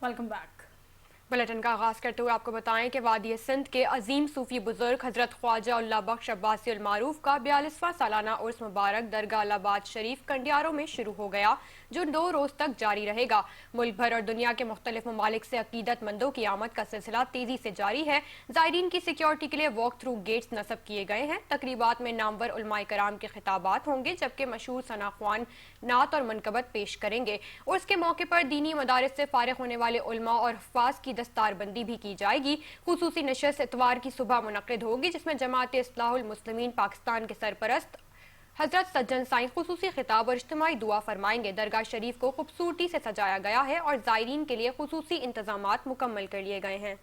Welcome back. Bulletin का आगाज करते हुए आपको बताएं कि वादी सिंध के अजीम सूफी बुजुर्ग हजरत ख्वाजा उल्लाह बख्श अब्बासी उल मारूफ का 42वां सालाना उर्स मुबारक दरगाह अलाहाबाद शरीफ कंडियारों में शुरू हो गया, जो 2 रोज तक जारी रहेगा। मुल्क भर और दुनिया के मुख्तलिफ ममालिक से अकीदतमंदों की आमद का सिलसिला तेजी से जारी है। जायरीन की सिक्योरिटी के लिए वॉक थ्रू गेट्स नस्ब किए गए हैं। तकरीबात में नामवर उलमाए कराम के खिताबात होंगे, जबकि मशहूर सनाख्वान नात और मनकबत पेश करेंगे। उर्स के मौके पर दीनी मदारिस से फारिग होने वाले उलमा और हफ्फाज की दस्तारबंदी भी की जाएगी। खुसूसी नशस्त इतवार की सुबह मुनक्किद होगी, जिसमें जमात इस्लाहुल मुस्लिमीन पाकिस्तान के सरपरस्त हजरत सज्जन साईं खुसूसी खिताब और इज्तिमाई दुआ फरमाएंगे। दरगाह शरीफ को खूबसूरती से सजाया गया है और जायरीन के लिए खुसूसी इंतजामात मुकम्मल कर लिए गए हैं।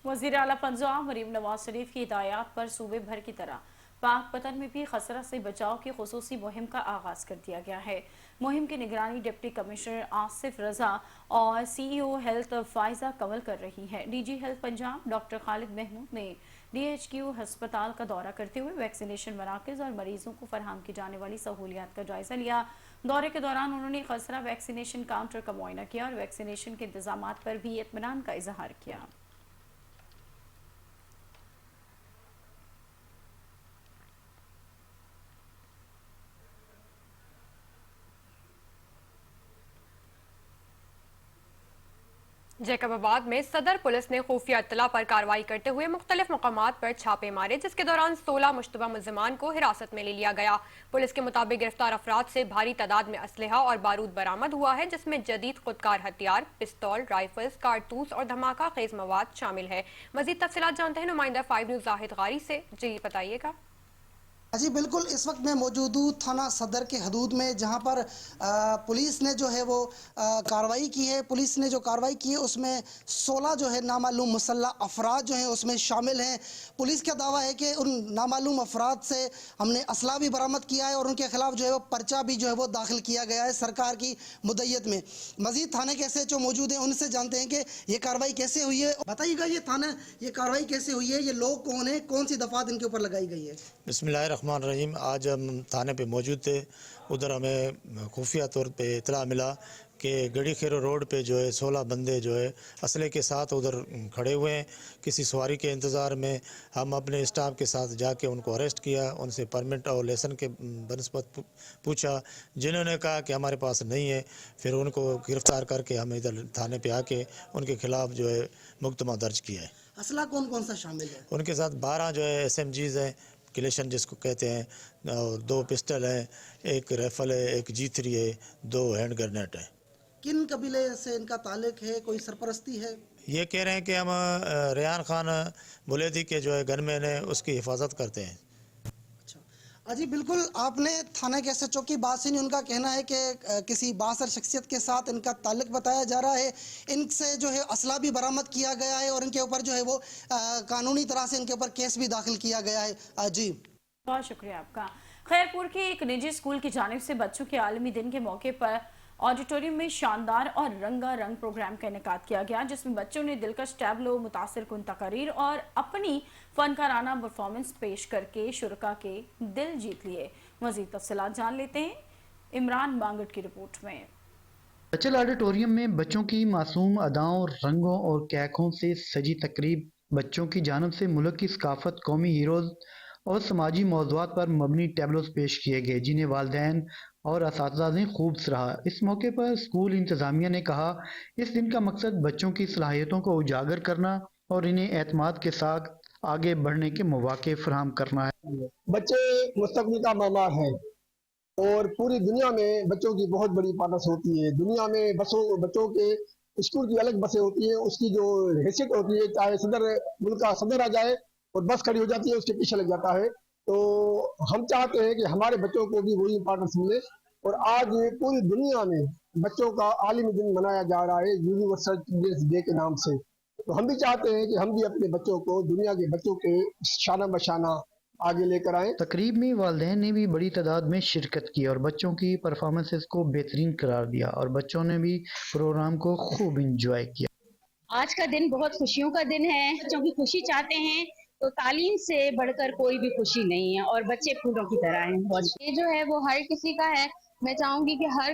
वज़ीर आला पंजाब मरीम नवाज शरीफ की हिदायत पर सूबे भर की तरह पाक पतन में भी खसरा से बचाव की खुसूसी मुहिम का आगाज कर दिया गया है। मुहिम की निगरानी डिप्टी कमिश्नर आसिफ रजा और CEO हेल्थ फाइजा कमल कर रही है। DG health Punjab doctor Khalid Mahmood ने DHQ हस्पताल का दौरा करते हुए वैक्सीनेशन मराकज़ और मरीजों को फराहम की जाने वाली सहूलियात का जायजा लिया। दौरे के दौरान उन्होंने खसरा वैक्सीनेशन काउंटर का मुआयना किया और वैक्सीनेशन के इंतजामात पर भी इत्मीनान का इजहार किया। जैकबाबाद में सदर पुलिस ने खुफिया इत्तला पर कार्रवाई करते हुए मुख्तलिफ मकामात पर छापे मारे, जिसके दौरान 16 मुश्तबा मुल्जिमान को हिरासत में ले लिया गया। पुलिस के मुताबिक गिरफ्तार अफराद से भारी तादाद में असलहा और बारूद बरामद हुआ है, जिसमें जदीद खुदकार हथियार, पिस्तौल, राइफल्स, कारतूस और धमाका खेज मवाद शामिल है। मजीद तफसीलात जानते हैं नुमाइंदा 5 न्यूज़ जाहिद गारी से। जी बताइएगा। जी बिल्कुल, इस वक्त मैं मौजूद हूँ थाना सदर के हदूद में, जहाँ पर पुलिस ने जो है वो कार्रवाई की है। पुलिस ने जो कार्रवाई की है उसमें 16 जो है नामालूम मुसल्लह अफराद जो हैं उसमें शामिल हैं। पुलिस का दावा है कि उन नामालूम अफराद से हमने असला भी बरामद किया है और उनके खिलाफ जो है वो पर्चा भी जो है वो दाखिल किया गया है सरकार की मुद्दत में। मजीद थाने के SHO मौजूद हैं, उनसे जानते हैं कि ये कार्रवाई कैसे हुई है। बताइएगा ये कार्रवाई कैसे हुई है, ये लोग कौन है, कौन सी दफात इनके ऊपर लगाई गई है। बिस्मिल्लाहिर्रहमानिर्रहीम। आज हम थाने पे मौजूद थे। उधर हमें खुफिया तौर पे इतला मिला कि गड़ी खेरो रोड पे जो है 16 बंदे जो है असले के साथ उधर खड़े हुए हैं। किसी सवारी के इंतज़ार में हम अपने स्टाफ के साथ जाके उनको अरेस्ट किया, उनसे परमिट और लेसन के बनस्बत पूछा। जिन्होंने कहा कि हमारे पास नहीं है, फिर उनको गिरफ़्तार करके हम इधर थाने पे आके उनके ख़िलाफ़ जो है मुकदमा दर्ज किया है। असला कौन कौन सा शामिल है? उनके साथ 12 जो है SMGs हैं, क्लेशन जिसको कहते हैं, और 2 पिस्टल हैं, एक राइफल है, एक G3 है, 2 हैंड ग्रेनेड है। किन कबीले से इनका ताल्लुक है, कोई सरपरस्ती है? ये कह रहे हैं कि हम रेहान खान बुलेदी के जो है गनमैन है उसकी हिफाजत करते हैं। अच्छा जी बिल्कुल, आपने थाना के SHO की बात सुनी। उनका कहना है कि किसी बासर शख्सियत के साथ इनका ताल्लुक बताया जा रहा है। इनसे जो है असला भी बरामद किया गया है और इनके ऊपर जो है वो कानूनी तरह से इनके ऊपर केस भी दाखिल किया गया है। जी बहुत शुक्रिया आपका। खैरपुर के एक निजी स्कूल की जानिब से बच्चों के आलमी दिन के मौके पर ऑडिटोरियम में शानदार और रंगारंग प्रोग्राम का इनेकाद किया गया, जिसमें बच्चों ने दिलकश टैबलो, मुतासिर कुन तकारीर और अपनी फनकाराना परफॉर्मेंस पेश करके शुरका के दिल जीत लिए। मजीद तफसीलात जान लेते हैं इमरान बांगट की रिपोर्ट में। बचल ऑडिटोरियम में बच्चों की मासूम अदाओं, रंगों और कैकों से सजी तकरीब बच्चों की जानब से मुल्क की सकाफत, कौमी हीरोज़ और समाजी मौज़ूआत पर मबनी टैबलोस पेश किए गए, जिन्हें वालिदैन और असातिज़ा ने खूब सराहा। इस मौके पर स्कूल इंतज़ामिया ने कहा, इस दिन का मकसद बच्चों की सलाहियतों को उजागर करना और इन्हें एतमाद के साथ आगे बढ़ने के मौके फराहम करना है। बच्चे मुस्तकबिल का मामार हैं और पूरी दुनिया में बच्चों की बहुत बड़ी इंपॉर्टेंस होती है। दुनिया में बच्चों के स्कूल की अलग बसें होती है, उसकी जो हैसियत होती है, चाहे मुल्क का सदर आ जाए और बस खड़ी हो जाती है, उसके पीछे लग जाता है। तो हम चाहते हैं कि हमारे बच्चों को भी वही इंपॉर्टेंस मिले और आज पूरी दुनिया में बच्चों का आलमी दिन मनाया जा रहा है यूनिवर्सल चिल्ड्रंस डे के नाम से। तो हम भी चाहते हैं कि हम भी अपने बच्चों को दुनिया के बच्चों के शाना बशाना आगे लेकर आए। तकरीब में वालिदैन ने भी बड़ी तादाद में शिरकत की और बच्चों की परफॉर्मेंसेस को बेहतरीन करार दिया और बच्चों ने भी प्रोग्राम को खूब इंजॉय किया। आज का दिन बहुत खुशियों का दिन है। बच्चों की खुशी चाहते हैं तो तालीम से बढ़कर कोई भी खुशी नहीं है और बच्चे फूलों की तरह हैं। बहुत ये जो है वो हर किसी का है। मैं चाहूंगी कि हर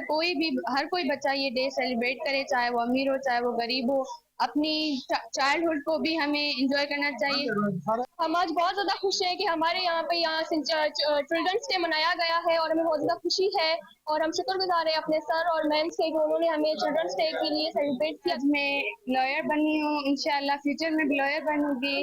कोई बच्चा ये डे सेलिब्रेट करे, चाहे वो अमीर हो चाहे वो गरीब हो। अपनी चाइल्डहुड को भी हमें एंजॉय करना चाहिए। हम आज बहुत ज्यादा खुश हैं कि हमारे यहाँ चिल्ड्रंस डे मनाया गया है और हमें बहुत ज्यादा खुशी है और हम शुक्रगुजार हैं अपने सर और मैम्स के कि उन्होंने हमें चिल्ड्रंस डे के लिए सेलिब्रेट किया। मैं लॉयर बनी हूँ, इंशाल्लाह फ्यूचर में भी लॉयर बनूंगी।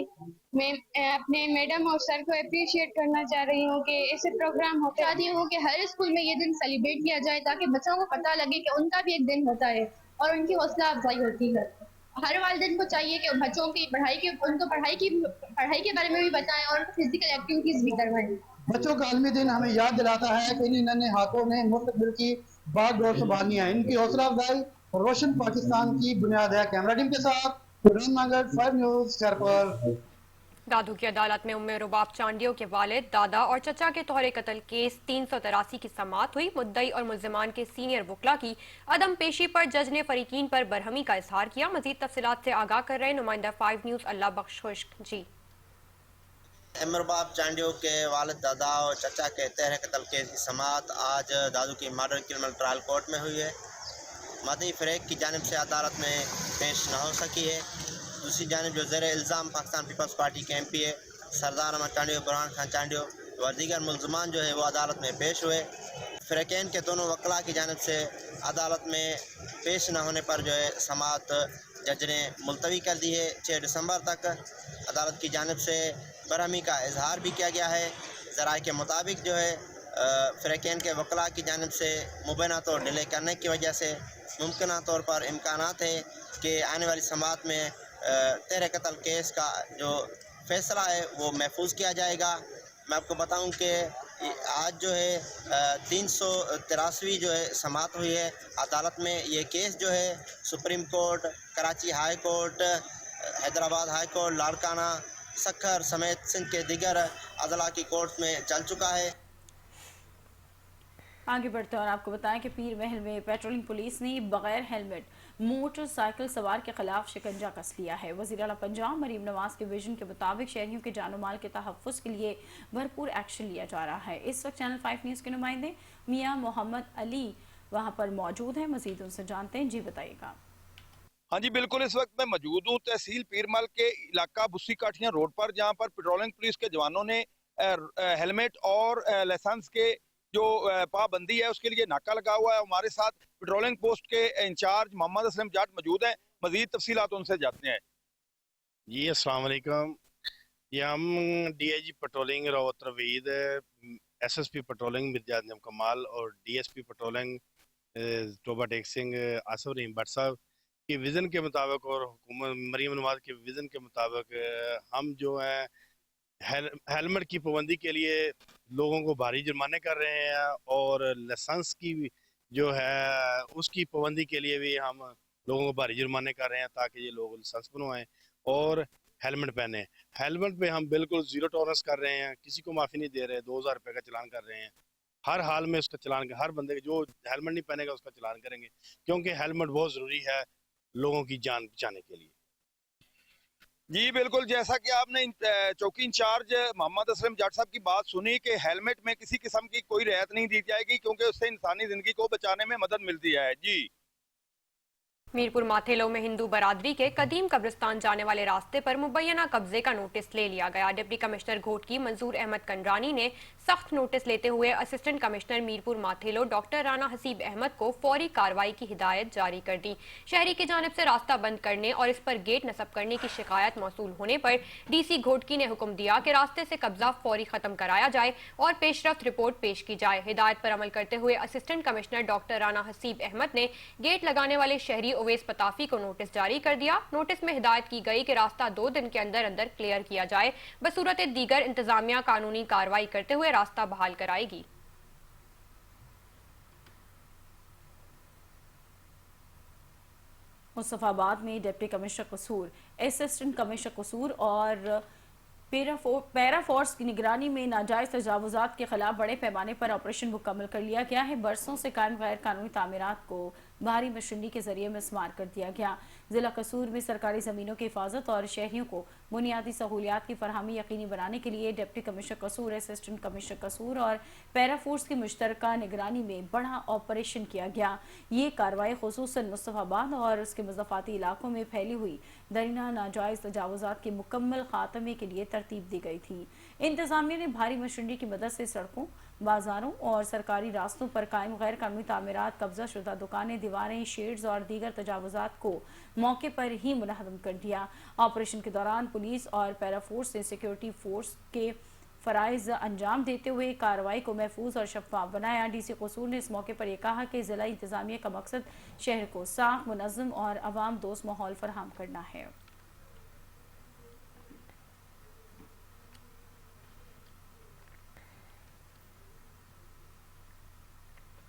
मैं अपने मैडम और सर को अप्रिशिएट करना चाह रही हूँ कि ऐसे प्रोग्राम होते चाहती हूँ कि हर स्कूल में ये दिन सेलिब्रेट किया जाए ताकि बच्चों को पता लगे कि उनका भी एक दिन होता है और उनकी हौसला अफजाई होती है। हर वालिदैन को चाहिए कि बच्चों की उनको पढ़ाई के बारे में भी बताएं और फिजिकल एक्टिविटीज भी करवाएं। बच्चों का आलमी दिन हमें याद दिलाता है कि इन नन्हे हाथों ने मुस्तकबिल की बागडोर संभालनी है। इनकी हौसला अफजाई और रोशन पाकिस्तान की बुनियाद है। कैमरा टीम के साथ इमरान मांगड़, 5 न्यूज़ शहरपुर। दादू की अदालत में उम्मे रुबाब चांडियो के वालिद, दादा और चचा के तोहरे कत्ल केस 383 की समाअत हुई। मुद्दई और मुल्जिमान के सीनियर वकला की अदम पेशी पर जज ने फरीकीन पर बरहमी का इजहार किया। मजीद तफसीलात से आगाह कर रहे नुमाइंदा 5 न्यूज़ अल्लाह बख्श खुश्क जी। रुबाब चांडियो के वालिद, दादा और चचा के तहरे कत्ल केस की समाअत आज दादू की मॉडल क्रिमिनल ट्रायल कोर्ट में हुई है। मदनी फरेक की जानिब से अदालत में पेश न हो सकी है। दूसरी जानिब जो ज़ेर इल्ज़ाम पाकिस्तान पीपल्स पार्टी के MP है सरदार अहमद चांडियो, बुरहान खान चांडियो और दीगर मुल्ज़मान जो है वो अदालत में पेश हुए। फ़रीक़ैन के दोनों वकला की जानिब से अदालत में पेश न होने पर जो है समाअत जज ने मुलतवी कर दी है 6 दिसंबर तक। अदालत की जानिब से बरहमी का इजहार भी किया गया है। ज़राए के मुताबिक जो है फ़रीक़ैन के वकला की जानिब से मुबैना तौर डिले करने की वजह से मुमकिन तौर पर इम्कानात है कि आने वाली समाअत में तहरे कत्ल केस का जो फ़ैसला है वो महफूज किया जाएगा। मैं आपको बताऊं कि आज जो है 383वीं जो है समाअत हुई है अदालत में। ये केस जो है supreme court, Karachi high court, Hyderabad high court, Larkana, Sukkur समेत सिंध के दीगर अदला की कोर्ट में चल चुका है। आगे बढ़ते हैं और आपको बताएं कि पीर महल में पेट्रोलिंग पुलिस ने बगैर हेलमेट मोटरसाइकिल सवार के खिलाफ शिकंजा कस लिया है। वज़ीर आला पंजाब मरीम नवाज के विजन के मुताबिक शहरियों के जानो माल के तहफ़्फ़ुज़ के लिए भरपूर एक्शन लिया जा रहा है। इस वक्त चैनल 5 न्यूज़ के नुमाइंदे मियाँ मोहम्मद अली वहाँ पर मौजूद हैं। मज़ीद उनसे जानते हैं। जी बताइएगा। हाँ जी बिल्कुल, इस वक्त मैं मौजूद हूँ तहसील पीरमल के इलाका बुस्सी काठियाँ रोड पर, जहाँ पर पेट्रोलिंग पुलिस के जवानों ने हेलमेट और लाइसेंस के जो पाबंदी है उसके लिए नाका लगा हुआ है। हमारे साथ पेट्रोलिंग पोस्ट के इंचार्ज मोहम्मद असलम जाट मौजूद हैं। मजीद तफसीलात उनसे जानते हैं। जी अस्सलाम वालेकुम। ये हम DIG पेट्रोलिंग रावत रवीद, SSP पेट्रोलिंग मिर्जाद नियम कमाल और DSP पेट्रोलिंग टोबा टेक सिंह आसफ रहीम भट्ट साहब के विज़न के मुताबिक और हुकूमत मरीम नवाज के विज़न के मुताबिक हम जो है हेलमेट की पाबंदी के लिए लोगों को भारी जुर्माने कर रहे हैं और लाइसेंस की जो है उसकी पाबंदी के लिए भी हम लोगों को भारी जुर्माने कर रहे हैं ताकि ये लोग लाइसेंस बनवाएं और हेलमेट पहने। हेलमेट पे हम बिल्कुल ज़ीरो टॉलरेंस कर रहे हैं, किसी को माफ़ी नहीं दे रहे। 2000 रुपये का चलान कर रहे हैं। हर हाल में उसका चलान, हर बंदे जो हेलमेट नहीं पहनेगा उसका चलान करेंगे, क्योंकि हेलमेट बहुत ज़रूरी है लोगों की जान बचाने के लिए। जी बिल्कुल, जैसा कि आपने चौकी इंचार्ज मोहम्मद असलम जाट साहब की बात सुनी कि हेलमेट में किसी किस्म की कोई रियायत नहीं दी जाएगी क्योंकि उससे इंसानी जिंदगी को बचाने में मदद मिलती है। जी मीरपुर माथेलो में हिंदू बरादरी के कदीम कब्रिस्तान जाने वाले रास्ते पर मुबैना कब्जे का नोटिस ले लिया गया। डिप्टी कमिश्नर घोटकी मंजूर अहमद कंडरानी ने सख्त नोटिस लेते हुए assistant commissioner Mirpur Mathelo doctor Rana Haseeb Ahmed को फौरी कार्रवाई की हिदायत जारी कर दी। शहरी की जानिब से रास्ता बंद करने और इस पर गेट नस्ब करने की शिकायत मौसूल होने पर DC घोटकी ने हुक्म दिया कि रास्ते से कब्जा फौरी खत्म कराया जाए और पेशरफ्त रिपोर्ट पेश की जाए। हिदायत पर अमल करते हुए assistant commissioner doctor Rana Haseeb Ahmed ने गेट लगाने वाले शहरी ओवैस पताफी को नोटिस जारी कर दिया। नोटिस में हिदायत की गई कि रास्ता 2 दिन के अंदर अंदर क्लियर किया जाए। बसूरत दीगर इंतजामिया कानूनी कार्रवाई करते हुए रास्ता बहाल कराएगी। मुस्तफाबाद में डिप्टी कमिश्नर कसूर, असिस्टेंट कमिश्नर कसूर और पैरा फोर्स की निगरानी में नाजायज तजावुजात के खिलाफ बड़े पैमाने पर ऑपरेशन मुकम्मल कर लिया गया है। बरसों से कायम गैर कानूनी तामीरात को भारी मशीनरी के जरिए मिसमार कर दिया गया। जिला कसूर में सरकारी जमीनों की हिफाजत और शहरियों को बुनियादी सहूलियात की फरहमी यकीनी बनाने के लिए डिप्टी कमिश्नर कसूर, असिस्टेंट कमिश्नर कसूर और पैरा फोर्स की मुश्तरका निगरानी में बड़ा ऑपरेशन किया गया। ये कार्रवाई खुसूसन मुस्तफाबाद और उसके मुज़फ़ाती इलाकों में फैली हुई दरीना नाजायज़ तजावुज़ात के मुकम्मल खात्मे के लिए तरतीब दी गई थी। इंतज़ामिया ने भारी मशीनरी की मदद से सड़कों, बाजारों और सरकारी रास्तों पर कायम गैर कानूनी तामीरात, कब्जा शुदा दुकानें, दीवारें, शेड्स और दीगर तजावुज़ात को मौके पर ही मुनहदम कर दिया। ऑपरेशन के दौरान पुलिस और पैरा फोर्स ने सिक्योरिटी फोर्स के फ़राइज़ अंजाम देते हुए कार्रवाई को महफूज और शफाफ बनाया। डीसी कसूर ने इस मौके पर यह कहा कि ज़िला इंतज़ामिया का मकसद शहर को साफ, मुनज़्ज़म और अवाम दोस्त माहौल फराहम करना है।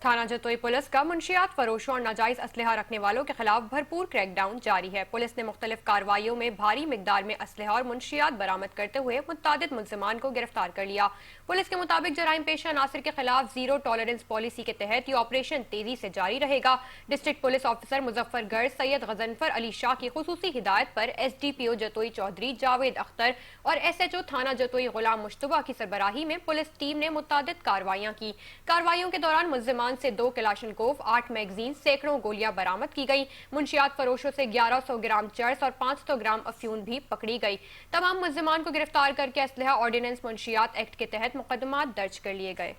थाना जतोई पुलिस का मुंशियात फरोशों और नाजायज असलहा रखने वालों के खिलाफ भरपूर क्रैकडाउन जारी है। पुलिस ने मुख्तलिफ कार्रवाइयों में भारी मिकदार में असलहा और मुंशियात बरामद करते हुए मुतअद्दिद मुल्ज़िमान को गिरफ्तार कर लिया। पुलिस के मुताबिक जराइम पेशा नासिर के खिलाफ जीरो टॉलरेंस पॉलिसी के तहत ये ऑपरेशन तेजी से जारी रहेगा। District police officer Muzaffargarh Syed Ghazanfar Ali Shah की खुसूसी हिदायत पर SDPO जतोई चौधरी जावेद अख्तर और SHO थाना जतोई गुलाम मुश्तबा की सरबराही में पुलिस टीम ने मुतअद्दिद कार्रवाइयां की। कार्रवाइयों के दौरान मुल्ज़िमान से 2 कलाशनकोव, 8 मैगजीन, सैकड़ों गोलियां बरामद की गई। मुंशियात फरोशों से 1100 ग्राम चर्स और 500 ग्राम अफ्यून भी पकड़ी गई। तमाम मुल्ज़िमान को गिरफ्तार करके असलहा ऑर्डिनेंस मुंशियात एक्ट के तहत मुकदमात दर्ज कर लिए गए।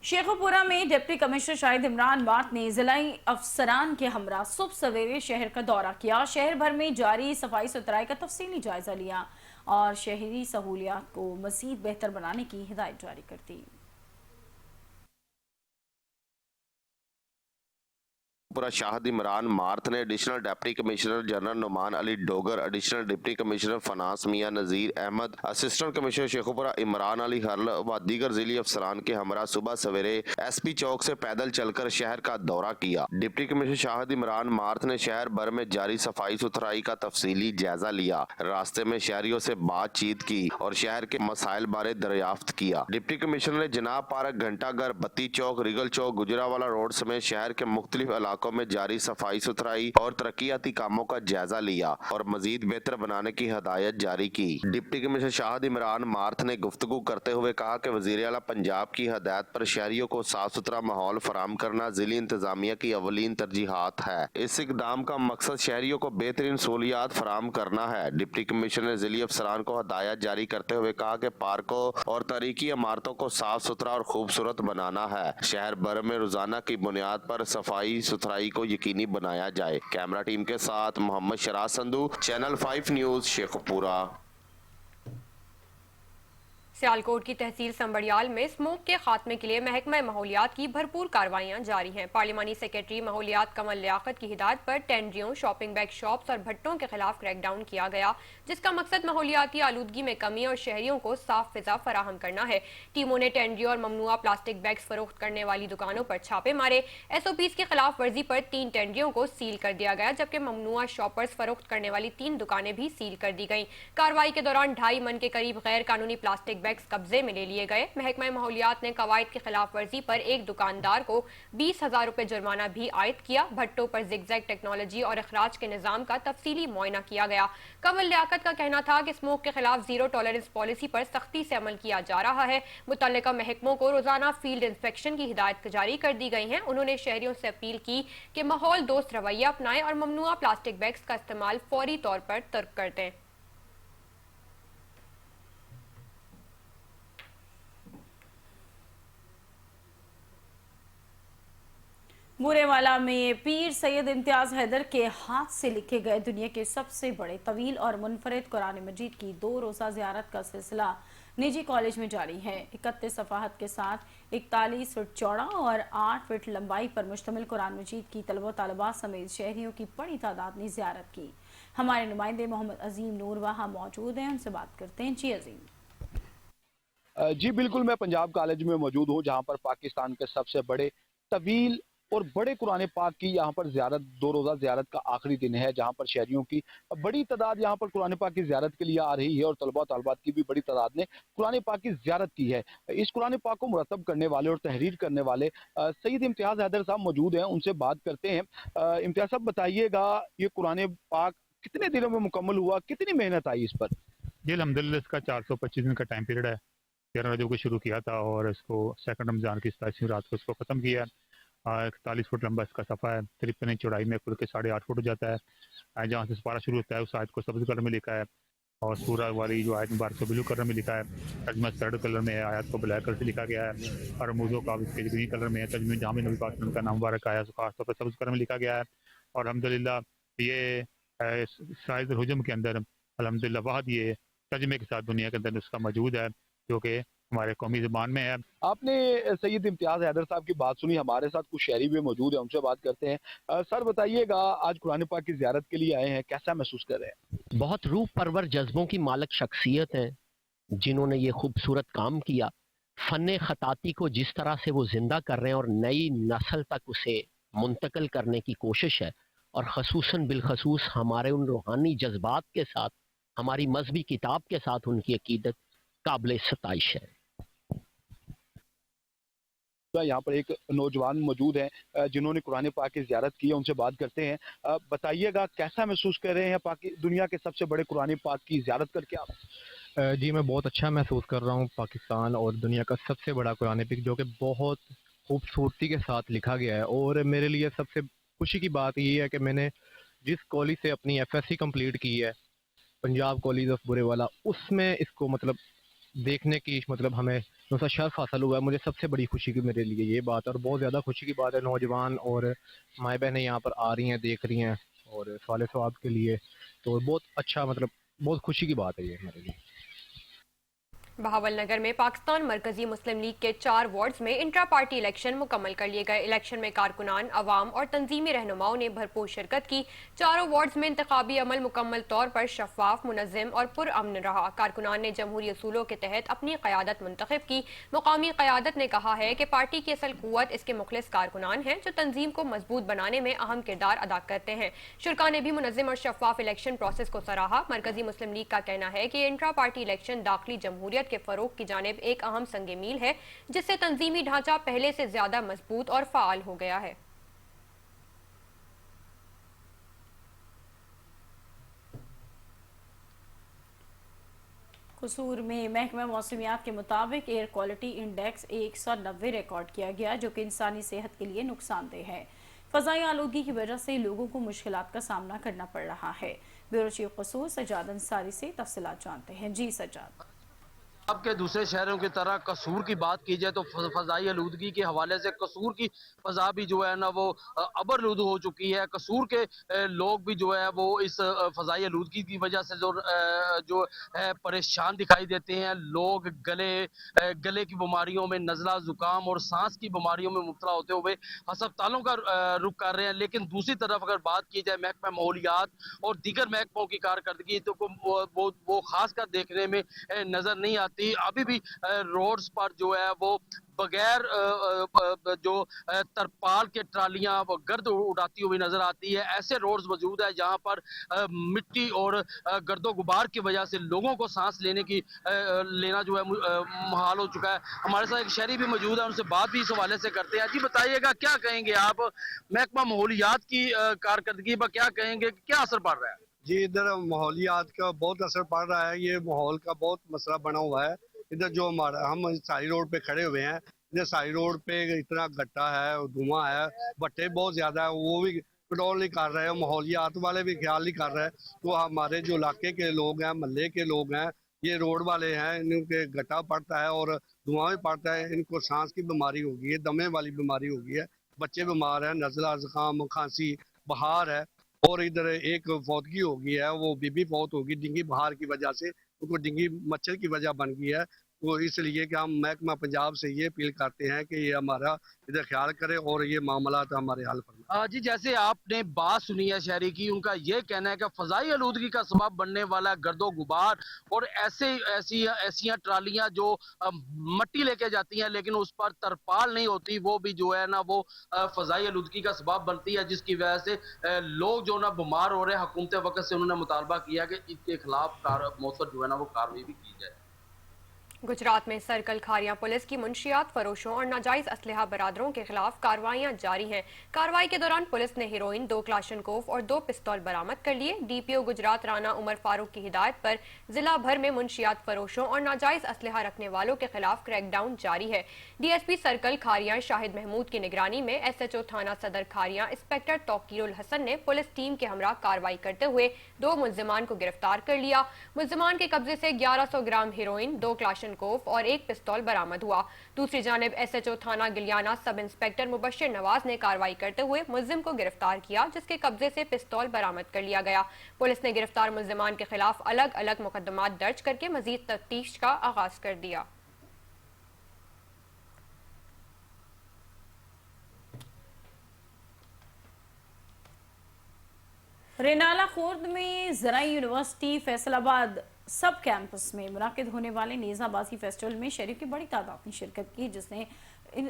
शेखुपुरा में deputy commissioner Shahid Imran mart ने जिलाई अफसरान के हमरा सुबह सवेरे शहर का दौरा किया। शहर भर में जारी सफाई सुथराई का तफसीली जायजा लिया और शहरी सहूलियात को मजीद बेहतर बनाने की हिदायत जारी कर दी। पूरा शाहिद इमरान मार्थ ने additional deputy commissioner general Noman Ali Dogar, additional deputy commissioner फनास मियां नज़ीर अहमद, असिस्टेंट कमिश्नर शेखुपुरा इमरान अली हरल व दीगर जिली अफसरान के हमरा सुबह सवेरे SP चौक से पैदल चलकर शहर का दौरा किया। डिप्टी कमिश्नर शाहिद इमरान मार्थ ने शहर भर में जारी सफाई सुथराई का तफसीली जायजा लिया, रास्ते में शहरियों से बातचीत की और शहर के मसाइल बारे दरियाफ्त किया। डिप्टी कमिश्नर ने जनाब पार्क, घंटाघर, बत्ती चौक, रिगल चौक, गुजरावाला रोड समेत शहर के मुख्तलिफ इलाकों में जारी सफाई सुथराई और तरक्याती कामों का जायजा लिया और मजीद बेहतर बनाने की हदायत जारी की। डिप्टी कमिश्नर शाहिद इमरान मार्थ ने गुफ्तगू करते हुए कहा कि वज़ीर आला पंजाब की हदायत पर शहरियों को साफ सुथरा माहौल फराहम करना जिली इंतजामिया की अवलीन तरजीहात है। इस इकदाम का मकसद शहरियों को बेहतरीन सहूलियात फराहम करना है। डिप्टी कमिश्नर ने जिली अफसरान को हदायत जारी करते हुए कहा कि पार्कों और तारीखी इमारतों को साफ सुथरा और खूबसूरत बनाना है। शहर भर में रोजाना की बुनियाद पर सफाई सुथराई को यकीनी बनाया जाए। कैमरा टीम के साथ मोहम्मद शराज संधू, चैनल 5 न्यूज, शेखुपुरा। सियालकोट की तहसील संबड़ियाल में स्मोक के खात्मे के लिए महकमा माहौलियात की भरपूर कार्रवाइयां जारी हैं। पार्लिमानी सेक्रेटरी माहौलियात कमल लियाकत की हिदायत पर टेंडरियों, शॉपिंग बैग शॉप्स और भट्टों के खिलाफ क्रैकडाउन किया गया, जिसका मकसद माहौलियाती आलूदगी में कमी और शहरियों को साफ फिजा फराहम करना है। टीमों ने टेंडरियों और ममनुआ प्लास्टिक बैग्स फरोख्त करने वाली दुकानों पर छापे मारे। SOPs की खिलाफ वर्जी पर 3 टेंडरियों को सील कर दिया गया, जबकि ममनुआ शॉपर्स फरोख्त करने वाली 3 दुकानें भी सील कर दी गई। कार्रवाई के दौरान 2.5 मन के करीब गैर कानूनी प्लास्टिक कब्जे में ले लिए गए। महकमा माहौलियात ने कवायद की खिलाफ वर्जी पर एक दुकानदार को 20,000 रुपए जुर्माना भी आयद किया। भट्टों पर जिगजैग टेक्नोलॉजी और अखराज के निजाम का तफसीली मुआयना किया गया। कमल लियाकत का कहना था कि स्मोक के खिलाफ जीरो टॉलरेंस पॉलिसी पर सख्ती से अमल किया जा रहा है। मुतल्लिका महकमों को रोजाना फील्ड इंस्पेक्शन की हिदायत जारी कर दी गई है। उन्होंने शहरियों से अपील की कि माहौल दोस्त रवैया अपनाएं और ममनुआ प्लास्टिक बैग्स का इस्तेमाल फौरी तौर पर तर्क कर दें। बुरेवाला में पीर सैयद इम्तियाज हैदर के हाथ से लिखे गए दुनिया के सबसे बड़े तवील और मुनफरिद कुरान मजीद की 2 रोज़ा ज़ियारत का सिलसिला निजी कॉलेज में जारी है। 31 सफ़ाहत के साथ 41 फीट चौड़ा और 8 फीट लंबाई पर मुश्तमिल कुरान मजीद की तलबा तलबा समेत शहरियों की बड़ी तादाद ने ज़ियारत की। हमारे नुमाइंदे मोहम्मद अजीम नूर वहाँ मौजूद हैं, उनसे बात करते हैं। जी अजीम। जी बिल्कुल, मैं पंजाब कॉलेज में मौजूद हूँ, जहाँ पर पाकिस्तान के सबसे बड़े तवील اور بڑے قرآن پاک کی یہاں پر زیارت، 2 روزہ زیارت کا آخری دن ہے جہاں پر شہریوں کی بڑی تعداد یہاں پر قرآن پاک کی زیارت کے لیے آ رہی ہے اور طلباء طالبات کی بھی بڑی تعداد نے قرآن پاک کی زیارت کی ہے۔ اس قرآن پاک کو مرتب کرنے والے اور تحریر کرنے والے سید امتیاز حیدر صاحب موجود ہیں، ان سے بات کرتے ہیں۔ امتیاز صاحب بتائیے گا، یہ قرآن پاک کتنے دنوں میں مکمل ہوا، کتنی محنت آئی اس پر؟ یہ الحمدللہ اس کا 425 دن کا ٹائم پیریڈ ہے۔ 13 رجب کو شروع کیا تھا اور اس کو 2 رمضان کی 27ویں رات کو اس کو ختم کیا ہے۔ 41 فٹ لمبا اس کا صفحہ ہے، 53 انچ چوڑائی میں کھل کے 8.5 فٹ ہو جاتا ہے۔ جہاں سے سپارہ شروع ہوتا ہے اس آیت کو سبز کلر میں لکھا ہے اور سورہ والی جو آیت مبارک کو بلو کلر میں لکھا ہے۔ ترجمہ سرد کلر میں ہے، آیت کو بلیک کلر سے لکھا گیا ہے اور رموزوں کا اس کے گرین کلر میں ہے۔ ترجمہ جامع نبی پاک صلی اللہ علیہ وسلم کا نام مبارک آیا ہے، خاص طور پر سبز کلر میں لکھا گیا ہے۔ اور الحمدللہ یہ شاہد الحجم کے اندر الحمدللہ واحد یہ ترجمے کے ساتھ دنیا کے اندر اس کا موجود ہے جو کہ ہمارے قومی زبان میں ہے۔ آپ نے سید امتیاز حیدر صاحب کی بات سنی، ہمارے ساتھ کچھ شہری بھی موجود ہیں، ان سے بات کرتے ہیں۔ سر بتائیے گا، آج قرآن پاک کی زیارت کے لیے آئے ہیں، کیسا محسوس کر رہے ہیں؟ بہت روح پرور جذبوں کی مالک شخصیت ہیں جنہوں نے یہ خوبصورت کام کیا۔ فن خطاطی کو جس طرح سے وہ زندہ کر رہے ہیں اور نئی نسل تک اسے منتقل کرنے کی کوشش ہے، اور خصوصاً بالخصوص ہمارے ان روحانی جذبات کے ساتھ، ہماری مذہبی کتاب کے ساتھ ان کی عقیدت قابل ستائش ہے۔ یہاں پر ایک نوجوان موجود ہیں جنہوں نے قرآن پاک کی زیارت کی ہے، ان سے بات کرتے ہیں۔ بتائیے گا کیسا محسوس کر رہے ہیں دنیا کے سب سے بڑے قرآن پاک کی زیارت کر کے آپ؟ جی میں بہت اچھا محسوس کر رہا ہوں۔ پاکستان اور دنیا کا سب سے بڑا قرآن پاک جو کہ بہت خوبصورتی کے ساتھ لکھا گیا ہے، اور میرے لیے سب سے خوشی کی بات یہ ہے کہ میں نے جس کالج سے اپنی FSC کمپلیٹ کی ہے، پنجاب کالج آف برے والا، اس میں اس کو دیکھنے کی ہمیں دوسرا شرف حاصل ہوا ہے۔ مجھے سب سے بڑی خوشی کی میرے لیے یہ بات، اور بہت زیادہ خوشی کی بات ہے نوجوان اور مائیں بہنیں یہاں پر آ رہی ہیں، دیکھ رہی ہیں اور سوال ثواب کے لیے، تو بہت اچھا بہت خوشی کی بات ہے یہ میرے لیے۔ بہاول نگر میں پاکستان مرکزی مسلم لیگ کے 4 وارڈز میں انٹرا پارٹی الیکشن مکمل کر لیے گئے۔ الیکشن میں کارکنان، عوام اور تنظیمی رہنماؤں نے بھرپور شرکت کی۔ 4 وارڈز میں انتخابی عمل مکمل طور پر شفاف، منظم اور پرامن رہا۔ کارکنان نے جمہوری اصولوں کے تحت اپنی قیادت منتخب کی۔ مقامی قیادت نے کہا ہے کہ پارٹی کی اصل قوت اس کے مخلص کارکنان ہیں جو تنظیم کو مضبوط بنانے میں اہم کردار ادا کرتے ہیں۔ شرکاء نے بھی منظم اور شفاف الیکشن پروسیس کو سراہا۔ مرکزی مسلم لیگ کا کہنا ہے کہ انٹرا پارٹی الیکشن داخلی جمہوریت کے فروغ کی جانب ایک اہم سنگ میل ہے، جس سے تنظیمی ڈھانچہ پہلے سے زیادہ مضبوط اور فعال ہو گیا ہے۔ قصور میں محکمہ موسمیات کے مطابق ایئر کوالٹی انڈیکس 190 ریکارڈ کیا گیا، جو کہ انسانی صحت کے لیے نقصان دہ ہے۔ فضائی آلودگی کی وجہ سے لوگوں کو مشکلات کا سامنا کرنا پڑ رہا ہے۔ بیورو چیف قصور سجاد انصاری سے تفصیلات جانتے ہیں۔ جی سجاد۔ اب کے دوسرے شہروں کی طرح قصور کی بات کی جائے تو فضائی آلودگی کے حوالے سے قصور کی فضا بھی جو ہے نا وہ ابرآلود ہو چکی ہے۔ قصور کے لوگ بھی جو ہے وہ اس فضائی آلودگی کی وجہ سے جو ہے پریشان دکھائی دیتے ہیں۔ لوگ گلے کی بیماریوں میں، نزلہ، زکام اور سانس کی بیماریوں میں مبتلا ہوتے ہوئے ہسپتالوں کا رخ کر رہے ہیں۔ لیکن دوسری طرف اگر بات کی جائے محکمہ ماحولیات اور دیگر محکموں کی کارکردگی تو وہ خاص کر دیکھنے میں نظر نہیں آتی۔ ابھی بھی روڈز پر جو ہے وہ بغیر جو ترپال کے ٹرالیاں گرد اڑاتی ہوئی نظر آتی ہے۔ ایسے روڈز موجود ہیں جہاں پر مٹی اور گرد و غبار کی وجہ سے لوگوں کو سانس لینا جو ہے محال ہو چکا ہے۔ ہمارے ساتھ ایک شہری بھی موجود ہے، ان سے بات بھی اس حوالے سے کرتے ہیں۔ جی بتائیے گا کیا کہیں گے آپ محکمہ ماحولیات کی کارکردگی پر، کیا کہیں گے، کیا اثر پڑ رہا ہے؟ جی ادھر ماحولیات کا بہت اثر پڑ رہا ہے، یہ ماحول کا بہت مسئلہ بنا ہوا ہے۔ ادھر جو ہم ساری روڈ پہ کھڑے ہوئے ہیں، ادھر ساری روڈ پہ اتنا گٹا ہے، دھواں ہے، بٹے بہت زیادہ ہے، وہ بھی کنٹرول نہیں کر رہے ہیں، ماحولیات والے بھی خیال نہیں کر رہے ہیں۔ تو ہمارے جو علاقے کے لوگ ہیں، محلے کے لوگ ہیں، یہ روڈ والے ہیں، ان کے گٹا پڑتا ہے اور دھواں بھی پڑتا ہے، ان کو سانس کی بیماری ہو گئی ہے، دمے والی بیماری ہو گئی ہے، بچے بیمار ہیں، نزلہ، زکام، کھانسی، بخار ہے۔ اور ادھر ایک فوتگی ہو گئی ہے، وہ بی بی فوت ہوگی ڈینگی بخار کی وجہ سے، ان کو ڈینگی مچھر کی وجہ بن گئی ہے۔ वो इसलिए कि हम महकमा पंजाब से ये अपील करते हैं कि ये हमारा इधर ख्याल करे और ये मामला हमारे हल फरमाए। जी, जैसे आपने बात सुनी है शहरी की, उनका ये कहना है कि फजाई आलूदगी का सबब बनने वाला गर्दो गुबार और ऐसी ट्रालियां जो मट्टी लेके जाती हैं लेकिन उस पर तरपाल नहीं होती, वो भी जो है ना वो फजाई आलूदगी का सबब बनती है, जिसकी वजह से लोग जो ना बीमार हो रहे हैं। हुकूमत वक्त से उन्होंने मुतालबा किया कि इनके खिलाफ मौसर जो है ना वो कार्रवाई भी की जाए। गुजरात में सर्कल खारियां पुलिस की मुंशियात फरोशों और नाजायज असलहा बरादरों के खिलाफ कार्रवाइयां जारी हैं। कार्रवाई के दौरान पुलिस ने हीरोइन, 2 क्लाशनकोफ और 2 पिस्तौल बरामद कर लिए। डीपीओ गुजरात राना उमर फारूक की हिदायत पर जिला भर में मुंशियात फरोशों और नाजायज असलहा रखने वालों के खिलाफ क्रैकडाउन जारी है। डीएसपी सर्कल खारियां शाहिद महमूद की निगरानी में एसएचओ थाना सदर खारियां इंस्पेक्टर तौकीरुल हसन ने पुलिस टीम के हमरा कार्रवाई करते हुए 2 मुल्जिमान को गिरफ्तार कर लिया। मुल्जिमान के कब्जे से 1100 ग्राम हीरोइन, 2 क्लाशनकोफ और 1 पिस्तौल बरामद हुआ। दूसरी जानिब एसएचओ थाना गिलियाना सब इंस्पेक्टर मुबश्शिर नवाज ने कार्रवाई करते हुए मुल्जिम को गिरफ्तार किया, जिसके कब्जे से पिस्तौल बरामद कर लिया गया। पुलिस ने गिरफ्तार मुल्जिमान के खिलाफ अलग अलग मुकदमात दर्ज करके मजीद तफ्तीश का आगाज कर दिया। रेनाला खुर्द में ज़राई यूनिवर्सिटी फैसलाबाद सब कैंपस में मुनाकिद होने वाले नेज़ाबाजी फेस्टिवल में शहरियों की बड़ी तादाद ने शिरकत की, जिसने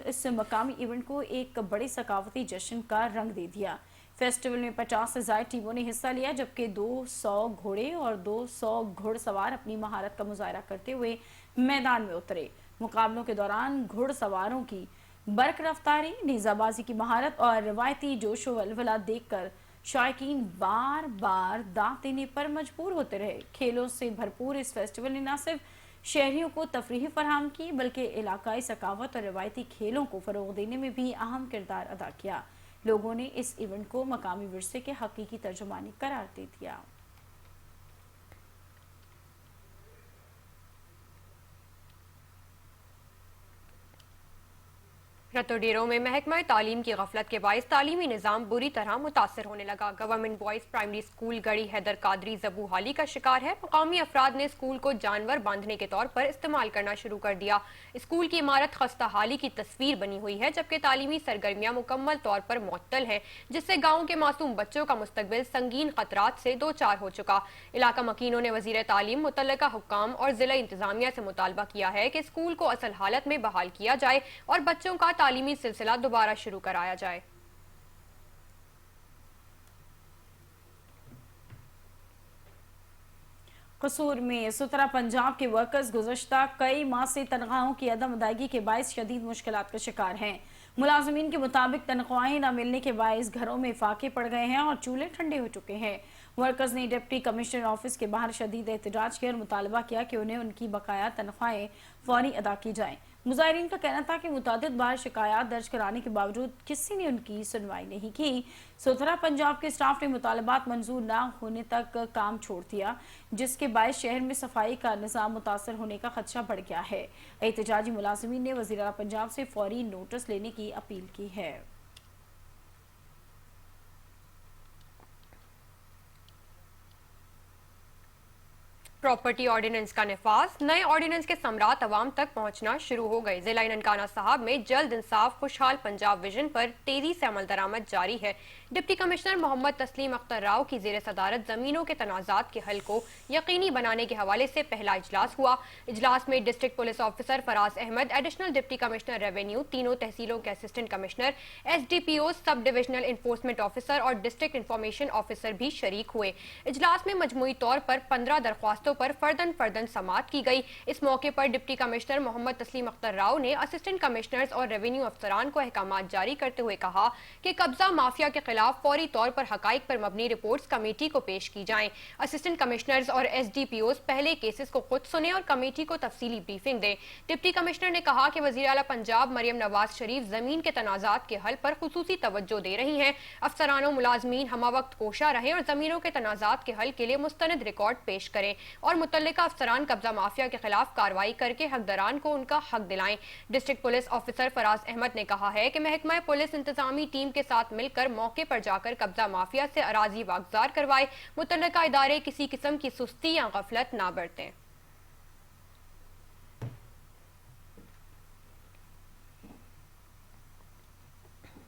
इस मकामी इवेंट को एक बड़े सकाफती जश्न का रंग दे दिया। फेस्टिवल में 50 से ज़ायद टीमों ने हिस्सा लिया, जबकि 200 घोड़े और 200 घुड़सवार अपनी महारत का मुजाहरा करते हुए मैदान में उतरे। मुकाबलों के दौरान घुड़सवारों की बरक रफ्तारी, नेज़ाबाजी की महारत और रवायती जोशो वलवला देखकर शायकीन बार बार दांत देने पर मजबूर होते रहे। खेलों से भरपूर इस फेस्टिवल ने न सिर्फ शहरियों को तफरीह फराहम की, बल्कि इलाकाई सकावत और रवायती खेलों को फ़रोग़ देने में भी अहम किरदार अदा किया। लोगों ने इस इवेंट को मकामी विरसे के हकीकी तर्जुमानी करार दे दिया। रतोडेरो में महकमा तालीम की गफलत के बायस तालीमी निज़ाम बुरी तरह मुतासर होने लगा। गवर्नमेंट बॉयज़ प्राइमरी स्कूल गढ़ी हैदर कादरी जबू हाली का शिकार है। मकामी अफराद ने स्कूल को जानवर बांधने के तौर पर इस्तेमाल करना शुरू कर दिया। स्कूल की इमारत खस्ता हाली की तस्वीर बनी हुई है, जबकि तालीमी सरगर्मियाँ मुकम्मल तौर पर मुअत्तल हैं, जिससे गाँव के मासूम बच्चों का मुस्तकबिल संगीन खतरात से दो चार हो चुका। इलाका मकीनों ने वज़ीर तालीम, मुतल्लिका हुक्काम और ज़िला इंतज़ामिया से मुतालबा किया है कि स्कूल को असल हालत में बहाल किया जाए और बच्चों का तालीमी सिलसिला दोबारा शुरू कराया जाए। कसूर में सुतरा पंजाब के वर्कर्स गुज़श्ता कई माह से तनख्वाहों की अदम अदायगी के बायस शदीद मुश्किलात का शिकार हैं। मुलाजमीन के मुताबिक तनख्वाहें न मिलने के बायस घरों में फाके पड़ गए हैं और चूल्हे ठंडे हो चुके हैं। वर्कर्स ने डिप्टी कमिश्नर ऑफिस के बाहर शदीद एहतजाज किया और मुतालबा किया कि उन्हें उनकी बकाया तनख्वाहें फौरी अदा की जाएं। मुजाहिरीन का कहना था कि मुतादिद बार शिकायत दर्ज कराने के बावजूद किसी ने उनकी सुनवाई नहीं की। सुथरा पंजाब के स्टाफ ने मुतालबात मंजूर न होने तक काम छोड़ दिया, जिसके बायस शहर में सफाई का निज़ाम मुतासर होने का खदशा बढ़ गया है। एहतजाजी मुलाजिमीन ने वज़ीर आला पंजाब से फौरी नोटिस लेने की अपील की है। प्रॉपर्टी ऑर्डिनेंस का निफाज, नए ऑर्डिनेंस के समरात अवाम तक पहुंचना शुरू हो गए। जिला ननकाना साहब में जल्द इंसाफ खुशहाल पंजाब विजन पर तेजी से अमल दरामद जारी है। डिप्टी कमिश्नर मोहम्मद तस्लीम अख्तर राव की ज़ेर सदारत ज़मीनों के तनाज़ात के हल को यकीनी बनाने के हवाले से पहला इजलास हुआ। इजलास में district police officer Faraz Ahmed, additional deputy commissioner revenue, तीनों तहसीलों के assistant commissioner, SDPO, sub divisional enforcement officer और डिस्ट्रिक्ट इंफॉर्मेशन ऑफिसर भी शरीक हुए। इजलास में मजमूई तौर पर 15 दरख्वास्तों पर फर्दन समाअत की गई। इस मौके पर डिप्टी कमिश्नर मोहम्मद तस्लीम अख्तर राव ने असिस्टेंट कमिश्नर्स और रेवेन्यू अफसरान को अहकामात जारी करते हुए कहा कि कब्जा माफिया के खिलाफ फौरी तौर पर हकाइक पर मबनी रिपोर्ट्स कमेटी को पेश की जाएं। असिस्टेंट कमिश्नर्स और SDPOs पहले केसेस को खुद सुने और कमेटी को तफसीली ब्रीफिंग दें। डिप्टी कमिश्नर ने कहा कि वज़ीर आला पंजाब मरियम नवाज शरीफ जमीन के तनाज़ात के हल पर खुसूसी तवज्जो दे रही हैं। अफसरानों मुलाजमीन हमा वक्त कोशा रहें और जमीनों के तनाज़ात के हल के लिए मुस्तनद रिकॉर्ड पेश करें और मुतल्लिका अफसरान कब्जा माफिया के खिलाफ कार्रवाई करके हकदारान को उनका हक दिलाएं। District police officer Faraz Ahmed ने कहा है कि महकमा पुलिस इंतजामी टीम के साथ मिलकर मौके पर जाकर कब्जा माफिया से अराजी वागजार करवाए। मुतल्लिका इदारे किसी किस्म की सुस्ती या गफलत ना बरतें।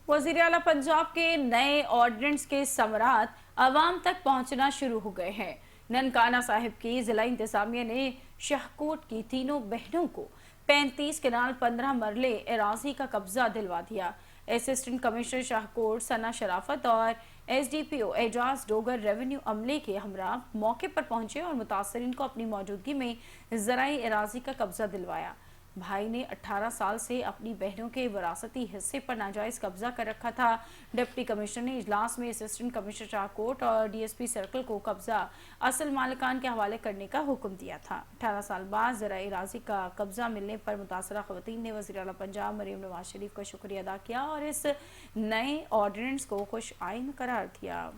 वज़ीर आला पंजाब के नए ऑर्डिनेंस के समरात आवाम तक पहुंचना शुरू हो गए हैं। ननकाना साहिब की जिला इंतजामिया ने शाहकोट की तीनों बहनों को 35 कनाल 15 मरले एराजी का कब्जा दिलवा दिया। असिस्टेंट कमिश्नर शाहकोट सना शराफत और SDPO एजाज डोगर रेवेन्यू अमले के हमरा मौके पर पहुंचे और मुतासरीन को अपनी मौजूदगी में ज़राई एराजी का कब्जा दिलवाया। भाई ने 18 साल से अपनी बहनों के विरासती हिस्से पर नाजायज कब्जा कर रखा था। डिप्टी कमिश्नर ने इजलास में असिस्टेंट कमिश्नर शाहकोट और DSP सर्कल को कब्जा असल मालिकान के हवाले करने का हुक्म दिया था। 18 साल बाद ज़राई एराजी का कब्जा मिलने पर मुतासरा ख़वातीन ने वज़ीर आला पंजाब मरीम नवाज शरीफ का शुक्रिया अदा किया और इस नए ऑर्डिनेंस को खुश आइन करार दिया।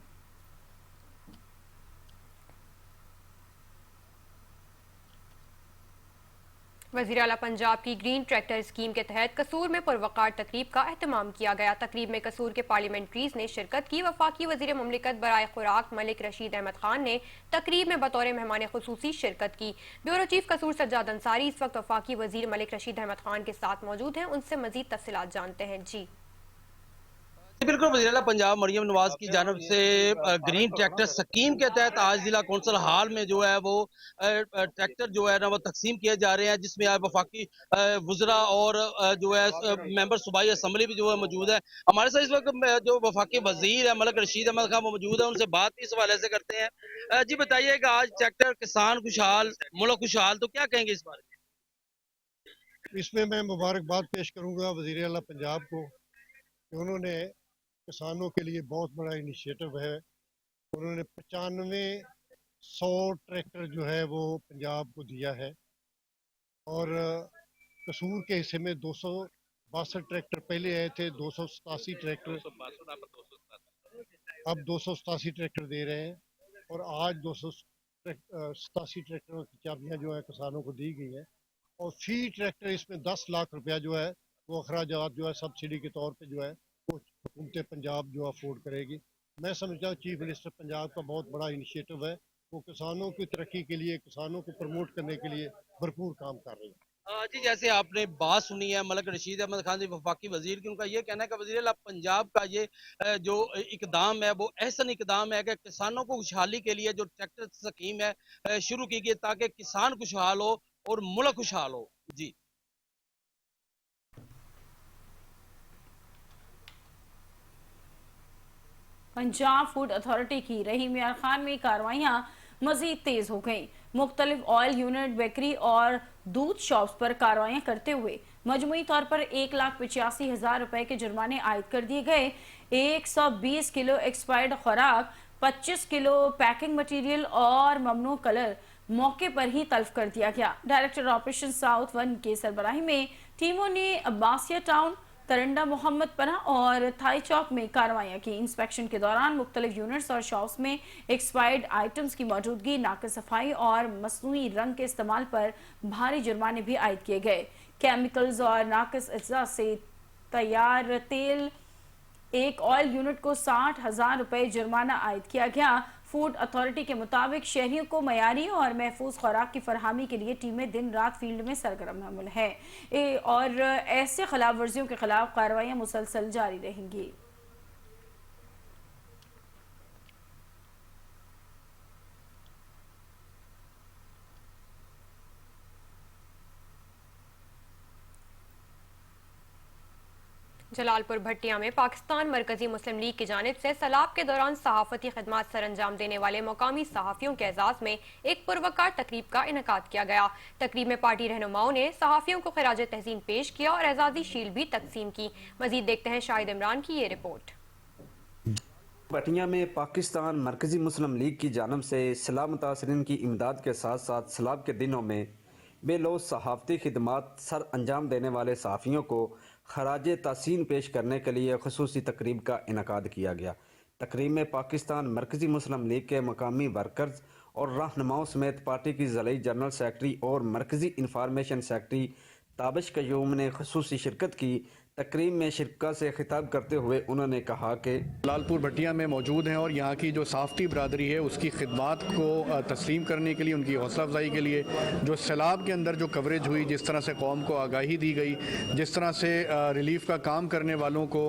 वज़ीर आला पंजाब की ग्रीन ट्रैक्टर स्कीम के तहत कसूर में पुरवकार तकरीब का एहतमाम किया गया। तकरीब में कसूर के पार्लियामेंट्रीज ने शिरकत की। वफाकी वज़ीर मुमलिकत बराए खुराक मलिक रशीद अहमद खान ने तकरीब में बतौर मेहमान खुसूसी शिरकत की। ब्यूरो चीफ कसूर सज्जाद अंसारी इस वक्त वफाकी वज़ीर मलिक रशीद अहमद खान के साथ मौजूद हैं। उनसे मजीद तफसीलात जानते हैं। जी बिल्कुल, वज़ीर आला पंजाब मरियम नवाज की जानब से ग्रीन ट्रैक्टर स्कीम के तहत आज जिला कौंसल हाल में जो है वो ट्रैक्टर जो है ना वो तकसीम किए जा रहे हैं, जिसमें आज वफाकी वज़रा और जो है मेंबर सूबाई असम्बली भी जो है मौजूद है। हमारे साथ इस वक्त जो वफाकी वज़ीर है मलिक रशीद अहमद खान वो मौजूद है, उनसे बात इस हवाले से करते हैं। जी बताइएगा, आज ट्रैक्टर किसान खुशहाल मुल्क खुशहाल, तो क्या कहेंगे इस बारे में? इसमें मैं मुबारकबाद पेश करूंगा वज़ीर आला पंजाब को कि उन्होंने किसानों के लिए बहुत बड़ा इनिशिएटिव है। उन्होंने 9500 ट्रैक्टर जो है वो पंजाब को दिया है और कसूर के हिस्से में 262 ट्रैक्टर पहले आए थे, 287 ट्रैक्टर अब 287 ट्रैक्टर दे रहे हैं और आज 287 ट्रैक्टरों की चाबियां जो है किसानों को दी गई हैं और फी ट्रैक्टर इसमें 10 लाख रुपया जो है वो अखराजात जो है सब्सिडी के तौर पे जो है वो हुकूमत पंजाब जो अफोर्ड करेगी। मैं समझता हूँ चीफ मिनिस्टर पंजाब का बहुत बड़ा इनिशिएटिव है, वो किसानों की तरक्की के लिए, किसानों को प्रमोट करने के लिए भरपूर काम कर रहे हैं। जी जैसे आपने बात सुनी है मलिक रशीद अहमद खान जी वफाकी वजीर की, उनका ये कहना है कि वज़ीर आला पंजाब का ये जो इकदाम है वो ऐसा इकदाम है कि किसानों को खुशहाली के लिए जो ट्रैक्टर स्कीम है शुरू की गई ताकि किसान खुशहाल हो और मुल्क खुशहाल हो। जी पंजाब फूड अथॉरिटी की रहीम यार खान में कार्रवाइयां मजीद तेज हो गईं। मुख्तलिफ ऑयल यूनिट, बेकरी और दूध शॉप्स पर कार्रवाइयां करते हुए मजमूई तौर पर 1,85,000 रुपए के जुर्माने आयद कर दिए गए। 120 किलो एक्सपायर्ड खुराक, 25 किलो पैकिंग मटीरियल और ममनू कलर मौके पर ही तल्फ कर दिया गया। डायरेक्टर ऑपरेशन साउथ 1 के सरबराही में टीमों ने अब्बासिया टाउन, तरंडा, मोहम्मद पना और थाई चौक में कार्रवाइयां की। इंस्पेक्शन के दौरान मुख्तलिफ यूनिट्स और शॉप्स में एक्सपायर्ड आइटम्स की मौजूदगी, नाक़िस सफाई और मसनूई रंग के इस्तेमाल पर भारी जुर्माने भी आयद किए गए। केमिकल्स और नाक़िस अज्जा से तैयार तेल, एक ऑयल यूनिट को 60,000 रुपए जुर्माना आयद किया गया। फूड अथॉरिटी के मुताबिक शहरियों को मयारी और महफूज खुराक की फरहमी के लिए टीमें दिन रात फील्ड में सरगर्म अमल है और ऐसे खिलाफ वर्जियों के खिलाफ कार्रवाइयां मुसलसल जारी रहेंगी। जलालपुर भट्टिया में पाकिस्तान मरकजी मुस्लिम लीग की जानिब से सैलाब के दौरान सहाफती खिदमात सर अंजाम देने वाले मकामी सहाफ़ियों के एजाज़ में एक पुरवकार तकरीब का इनेकाद किया गया। तकरीब में पार्टी रहनुमाओं ने सहाफ़ियों को खिराज तहसीन पेश किया और एजाज़ी शील्ड भी तकसीम की। मजीद देखते हैं शाहिद इमरान की ये रिपोर्ट। भटिया में पाकिस्तान मरकजी मुस्लिम लीग की जानिब से सैलाब मुतासरीन की इमदाद के साथ साथ सैलाब के दिनों में बेलौस सहाफ़ती खिदमात सर अंजाम देने वाले सहाफ़ियों को खराज तहसीन पेश करने के लिए खुसूसी तकरीब का इनेकाद किया गया। तकरीब में पाकिस्तान मरकजी मुस्लिम लीग के मकामी वर्कर्स और रहनुमाओं समेत पार्टी की ज़िलाई जनरल सेक्रेटरी और मरकजी इंफॉर्मेशन सेक्रेटरी ताबिश कयूम ने खुसूसी शिरकत की। तकरीब में शिरका से खिताब करते हुए उन्होंने कहा कि लालपुर भटिया में मौजूद हैं और यहाँ की जो साफ़ती बरादरी है उसकी खिदमात को तस्लीम करने के लिए, उनकी हौसला अफजाई के लिए, जो सैलाब के अंदर जो कवरेज हुई, जिस तरह से कौम को आगाही दी गई, जिस तरह से रिलीफ का काम करने वालों को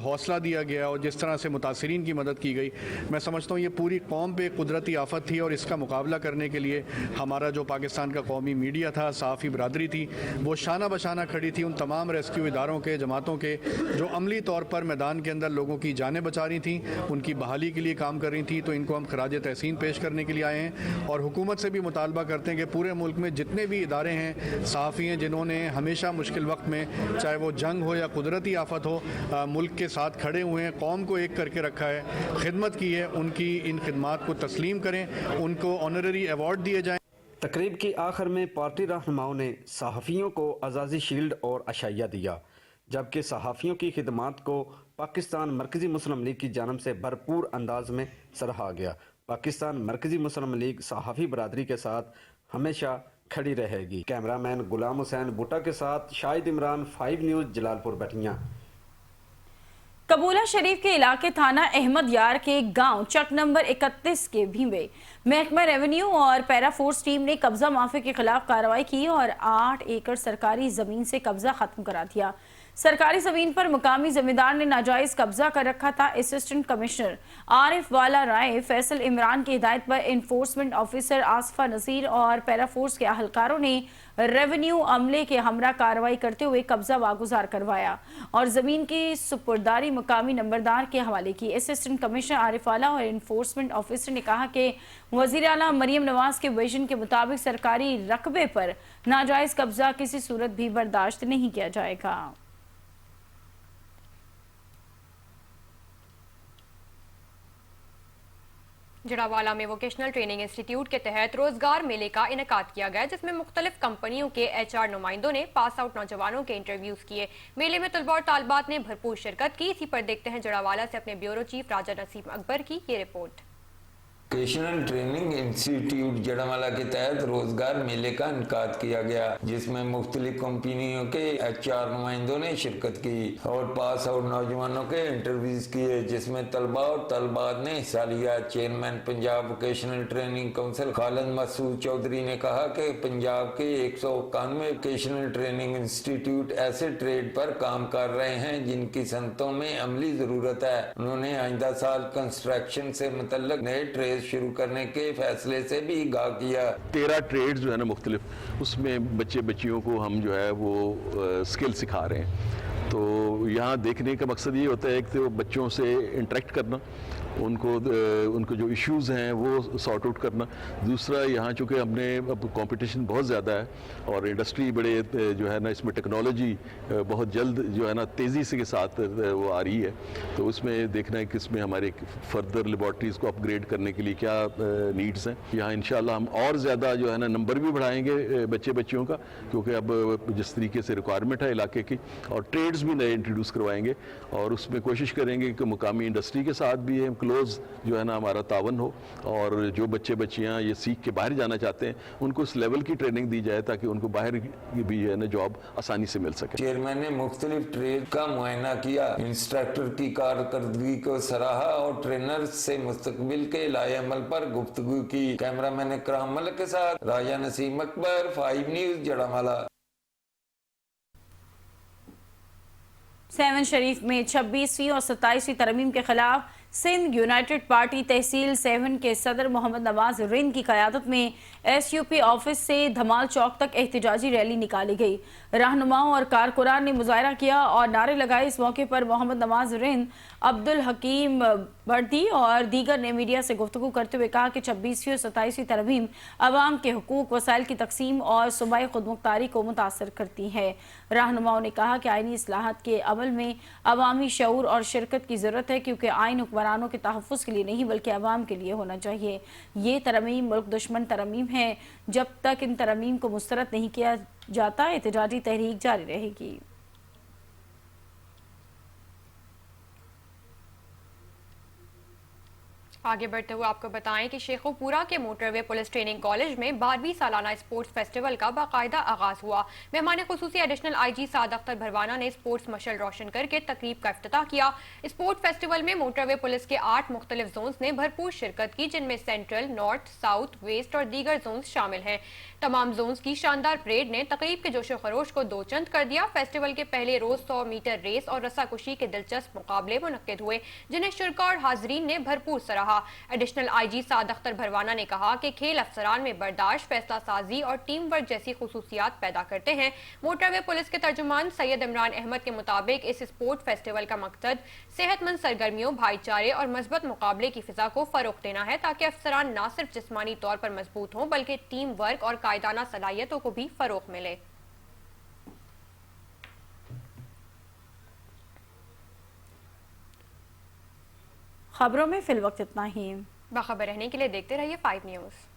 हौसला दिया गया और जिस तरह से मुतासरीन की मदद की गई, मैं समझता हूँ ये पूरी कौम पे कुदरती आफत थी और इसका मुकाबला करने के लिए हमारा जो पाकिस्तान का कौमी मीडिया था, सहाफ़ी बरादरी थी, वो शाना बशाना खड़ी थी उन तमाम रेस्क्यू इदारों के, जमातों के जो अमली तौर पर मैदान के अंदर लोगों की जानें बचा रही थी, उनकी बहाली के लिए काम कर रही थी। तो इनको हम खराज तहसीन पेश करने के लिए आए हैं और हुकूमत से भी मुतालबा करते हैं कि पूरे मुल्क में जितने भी इदारे हैं, सहाफ़ी हैं, जिन्होंने हमेशा मुश्किल वक्त में, चाहे वो जंग हो या कुदरती आफत हो, मुल्क के साथ खड़े हुए हैं, कौम को एक करके रखा है, खिदमत की है, उनकी इन खिदमात को तस्लीम करें, उनको ऑनररी अवार्ड दिए जाएँ। तकरीब की आखिर में पार्टी रहनुमाओं ने सहाफ़ियों को आज़ादी शील्ड और अशाइया दिया, जबकि सहाफ़ियों की खिदमात को पाकिस्तान मरकज़ी मुस्लिम लीग की जानब से भरपूर अंदाज में सराहा गया। पाकिस्तान मरकज़ी मुस्लिम लीग सहाफ़ी बरादरी के साथ हमेशा खड़ी रहेगी। कैमरामैन गुलाम हुसैन भुट्टा के साथ शाहिद इमरान, 5 न्यूज़, जलालपुर भटिया। कबूला शरीफ के इलाके थाना अहमद यार के गांव चक नंबर 31 के भीमे महकमा रेवेन्यू और पैरा फोर्स टीम ने कब्जा माफिया के खिलाफ कार्रवाई की और 8 एकड़ सरकारी जमीन से कब्जा खत्म करा दिया। सरकारी जमीन पर मुकामी जमींदार ने नाजायज कब्जा कर रखा था। असिस्टेंट कमिश्नर आरिफ वाला राय फैसल इमरान की हिदायत पर इन्फोर्समेंट ऑफिसर आसफा नसीर और पैरा फोर्स के अहलकारों ने रेवेन्यू अमले के हमरा कार्रवाई करते हुए कब्जा वागुजार करवाया और जमीन की सुपुर्दारी मुकामी नंबरदार के हवाले की। असिस्टेंट कमिश्नर आरिफ वाला और इन्फोर्समेंट ऑफिसर ने कहा कि वजीर आला मरियम नवाज के विजन के मुताबिक सरकारी रकबे पर नाजायज कब्जा किसी सूरत भी बर्दाश्त नहीं किया जाएगा। जड़ावाला में वोकेशनल ट्रेनिंग इंस्टीट्यूट के तहत रोजगार मेले का इनेकाद किया गया, जिसमें मुख्तलिफ कंपनियों के HR नुमाइंदों ने पास आउट नौजवानों के इंटरव्यूज किए। मेले में तलबा और तालबात ने भरपूर शिरकत की। इसी पर देखते हैं जड़ावाला से अपने ब्यूरो चीफ राजा नसीम अकबर की ये report. Vocational training institute Jaranwala के तहत रोजगार मेले का इनकाद किया गया, जिसमें मुख्तलिफ कंपनियों के HR नुमाइंदों ने शिरकत की और पास आउट नौजवानों के इंटरव्यूज किए, जिसमें तलबा और तलबात ने हिस्सा लिया। Chairman Punjab vocational training council Khalid Masood Chaudhry ने कहा कि पंजाब के 191 वोकेशनल ट्रेनिंग इंस्टीट्यूट ऐसे ट्रेड पर काम कर रहे हैं जिनकी सनतों में अमली जरूरत है। उन्होंने आइंदा साल कंस्ट्रक्शन से मुतल्लक नए ट्रेड शुरू करने के फैसले से भी आगाह किया। 13 ट्रेड जो है ना मुख्तलिफ, उसमें बच्चे बच्चियों को हम जो है वो स्किल सिखा रहे हैं। तो यहाँ देखने का मकसद ये होता है कि तो बच्चों से इंटरेक्ट करना, उनको जो इश्यूज़ हैं वो सॉर्ट आउट करना। दूसरा, यहाँ चूँकि हमने अब कंपटीशन बहुत ज़्यादा है और इंडस्ट्री बड़े जो है ना इसमें टेक्नोलॉजी बहुत जल्द जो है ना तेज़ी से के साथ वो आ रही है, तो उसमें देखना है कि इसमें हमारे फर्दर लेबॉर्ट्रीज़ को अपग्रेड करने के लिए क्या नीड्स हैं। यहाँ इंशाल्लाह हम और ज़्यादा जो है ना नंबर भी बढ़ाएंगे बच्चे बच्चियों का, क्योंकि अब जिस तरीके से रिक्वायरमेंट है इलाके की, और ट्रेड्स भी नए इंट्रोड्यूस करवाएंगे और उसमें कोशिश करेंगे कि मुकामी इंडस्ट्री के साथ भी क्लोज जो है ना हमारा तावन हो और जो बच्चे बच्चियां ये सीख के बाहर जाना चाहते हैं उनको इस लेवल की ट्रेनिंग दी जाए ताकि उनको बाहर भी है ना जॉब आसानी से मिल सके। चेयरमैन ने मुख्तलिफ ट्रेड का मुआयना किया, इंस्ट्रक्टर की कारकर्दगी को सराहा और ट्रेनर से मुस्तकबिल के लाए अमल पर गुफ्तगू की। कैमरामैन इकराम मलिक के साथ राजा नसीम अकबर, 5 न्यूज़, जड़ावाला। 7 शरीफ में 26वीं और 27वीं तरमीम के खिलाफ सिंध यूनाइटेड पार्टी तहसील 7 के सदर मोहम्मद नवाज रिंद की क़यादत में SUP ऑफिस से धमाल चौक तक एहतजाजी रैली निकाली गई। रहनुमाओं और कारकुनान ने मुजाहरा किया और नारे लगाए। इस मौके पर मोहम्मद नवाज रिंद, अब्दुल हकीम बर्दी और दीगर ने मीडिया से गुफ्तगू करते हुए कहा कि 26वीं और 27वीं तरमीम अवाम के हुकूक, वसाइल की तकसीम और सूबाई खुदमुख्तारी को मुतासर करती है। रहनुमाओं ने कहा कि आइनी इस्लाहात के अमल में अवामी शऊर और शिरकत की ज़रूरत है, क्योंकि आइन हुक्मरानों के तहफ़्फ़ुज़ के लिए नहीं बल्कि अवाम के लिए होना चाहिए। ये तरमीम मुल्क दुश्मन तरमीम है। जब तक इन तरमीम को मुस्तरद नहीं किया जाता एहतजाजी तहरीक जारी रहेगी। आगे बढ़ते हुए आपको बताएं कि शेखोपुरा के मोटरवे पुलिस ट्रेनिंग कॉलेज में 12वीं सालाना स्पोर्ट्स फेस्टिवल का बाकायदा आगाज हुआ। मेहमान खुसूसी एडिशनल आईजी साद अख्तर भरवाना ने स्पोर्ट्स मशल रोशन करके तकरीब का इफ्तिताह किया। स्पोर्ट्स फेस्टिवल में मोटरवे पुलिस के 8 मुख्तलिफ जोन्स ने भरपूर शिरकत की, जिनमें सेंट्रल, नॉर्थ, साउथ, वेस्ट और दीगर जोन्स शामिल हैं। तमाम जोन्स की शानदार परेड ने तकरीब के जोशो खरोश को दो चंद कर दिया। फेस्टिवल के पहले रोज 100 मीटर रेस और रस्साकुशी के दिलचस्प मुकाबले मुनक्किद हुए, जिन्हें शुरका और हाजरीन ने भरपूर सराहा। एडिशनल आईजी साद अख्तर भरवाना ने कहा कि खेल अफसरान में बर्दाश्त, फैसला साजी और टीम वर्क जैसी खुसूसियात पैदा करते हैं। मोटरवे पुलिस के तर्जुमान सैयद इमरान अहमद के मुताबिक इस स्पोर्ट फेस्टिवल का मकसद सेहतमंद सरगर्मियों, भाईचारे और मजबूत मुकाबले की फिजा को फरोग देना है, ताकि अफसरान न सिर्फ जिस्मानी तौर पर मजबूत हों बल्कि टीम वर्क और कायदाना सलाहियतों को भी फरोग मिले। खबरों में फिल वक्त इतना ही। बाखबर रहने के लिए देखते रहिए 5 न्यूज़।